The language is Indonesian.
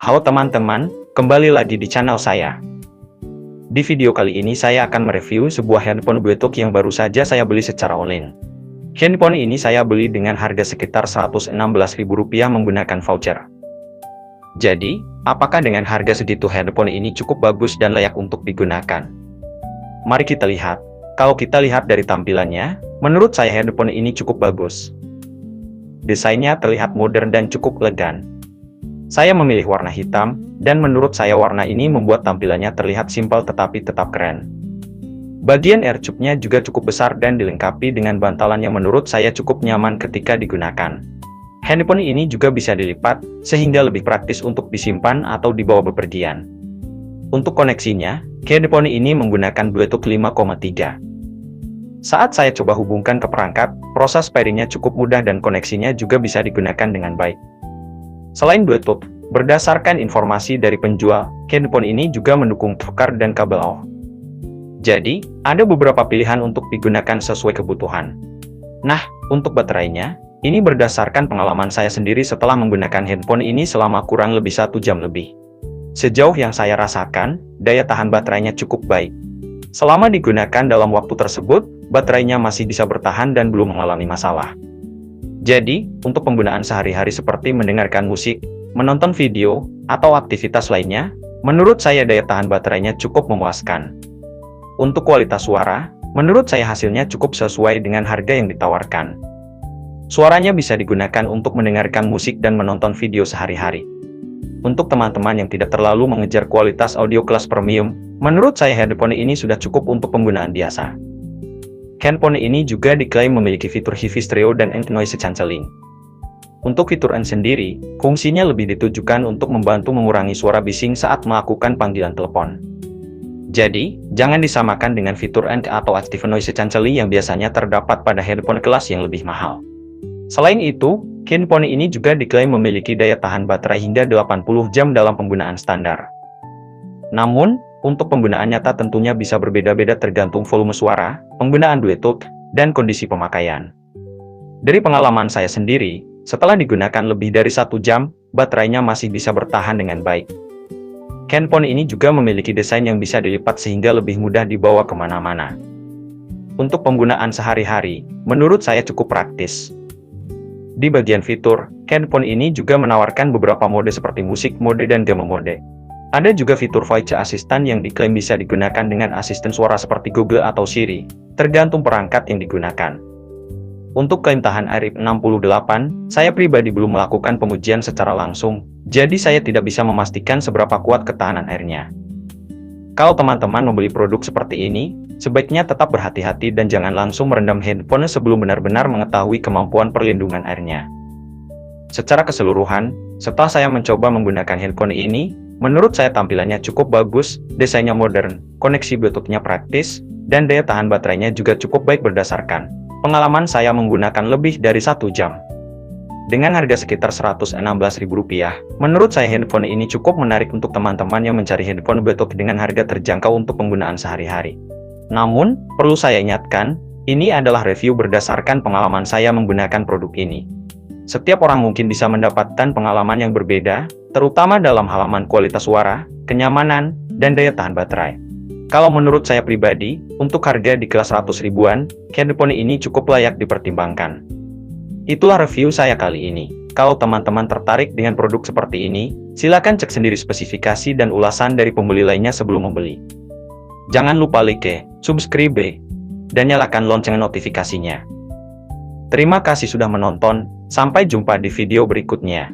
Halo teman-teman, kembali lagi di channel saya. Di video kali ini saya akan mereview sebuah handphone Bluetooth yang baru saja saya beli secara online. Handphone ini saya beli dengan harga sekitar Rp116.000 menggunakan voucher. Jadi, apakah dengan harga segitu handphone ini cukup bagus dan layak untuk digunakan? Mari kita lihat. Kalau kita lihat dari tampilannya, menurut saya handphone ini cukup bagus. Desainnya terlihat modern dan cukup elegan. Saya memilih warna hitam, dan menurut saya warna ini membuat tampilannya terlihat simpel tetapi tetap keren. Bagian air cup-nya juga cukup besar dan dilengkapi dengan bantalan yang menurut saya cukup nyaman ketika digunakan. Handphone ini juga bisa dilipat, sehingga lebih praktis untuk disimpan atau dibawa bepergian. Untuk koneksinya, handphone ini menggunakan Bluetooth 5.3. Saat saya coba hubungkan ke perangkat, proses pairingnya cukup mudah dan koneksinya juga bisa digunakan dengan baik. Selain Bluetooth, berdasarkan informasi dari penjual, handphone ini juga mendukung tukar dan kabel AUX. Jadi, ada beberapa pilihan untuk digunakan sesuai kebutuhan. Nah, untuk baterainya, ini berdasarkan pengalaman saya sendiri setelah menggunakan handphone ini selama kurang lebih 1 jam lebih. Sejauh yang saya rasakan, daya tahan baterainya cukup baik. Selama digunakan dalam waktu tersebut, baterainya masih bisa bertahan dan belum mengalami masalah. Jadi, untuk penggunaan sehari-hari seperti mendengarkan musik, menonton video, atau aktivitas lainnya, menurut saya daya tahan baterainya cukup memuaskan. Untuk kualitas suara, menurut saya hasilnya cukup sesuai dengan harga yang ditawarkan. Suaranya bisa digunakan untuk mendengarkan musik dan menonton video sehari-hari. Untuk teman-teman yang tidak terlalu mengejar kualitas audio kelas premium, menurut saya handphone ini sudah cukup untuk penggunaan biasa. Handphone ini juga diklaim memiliki fitur HiFi stereo dan anti-noise cancelling. Untuk fitur N sendiri, fungsinya lebih ditujukan untuk membantu mengurangi suara bising saat melakukan panggilan telepon. Jadi, jangan disamakan dengan fitur N atau Active Noise Cancelling yang biasanya terdapat pada handphone kelas yang lebih mahal. Selain itu, handphone ini juga diklaim memiliki daya tahan baterai hingga 80 jam dalam penggunaan standar. Namun, untuk penggunaan nyata tentunya bisa berbeda-beda tergantung volume suara, penggunaan Bluetooth, dan kondisi pemakaian. Dari pengalaman saya sendiri, setelah digunakan lebih dari 1 jam, baterainya masih bisa bertahan dengan baik. Handphone ini juga memiliki desain yang bisa dilipat sehingga lebih mudah dibawa kemana-mana. Untuk penggunaan sehari-hari, menurut saya cukup praktis. Di bagian fitur, handphone ini juga menawarkan beberapa mode seperti musik mode dan game mode. Ada juga fitur voice assistant yang diklaim bisa digunakan dengan asisten suara seperti Google atau Siri, tergantung perangkat yang digunakan. Untuk klaim tahan air IP68, saya pribadi belum melakukan pengujian secara langsung, jadi saya tidak bisa memastikan seberapa kuat ketahanan airnya. Kalau teman-teman membeli produk seperti ini, sebaiknya tetap berhati-hati dan jangan langsung merendam handphone sebelum benar-benar mengetahui kemampuan perlindungan airnya. Secara keseluruhan, setelah saya mencoba menggunakan handphone ini, menurut saya tampilannya cukup bagus, desainnya modern, koneksi Bluetooth-nya praktis, dan daya tahan baterainya juga cukup baik berdasarkan pengalaman saya menggunakan lebih dari 1 jam. Dengan harga sekitar Rp116.000, menurut saya handphone ini cukup menarik untuk teman-teman yang mencari handphone Bluetooth dengan harga terjangkau untuk penggunaan sehari-hari. Namun, perlu saya ingatkan, ini adalah review berdasarkan pengalaman saya menggunakan produk ini. Setiap orang mungkin bisa mendapatkan pengalaman yang berbeda, terutama dalam halaman kualitas suara, kenyamanan, dan daya tahan baterai. Kalau menurut saya pribadi, untuk harga di kelas 100 ribuan, handphone ini cukup layak dipertimbangkan. Itulah review saya kali ini. Kalau teman-teman tertarik dengan produk seperti ini, silakan cek sendiri spesifikasi dan ulasan dari pembeli lainnya sebelum membeli. Jangan lupa like, subscribe, dan nyalakan lonceng notifikasinya. Terima kasih sudah menonton, sampai jumpa di video berikutnya.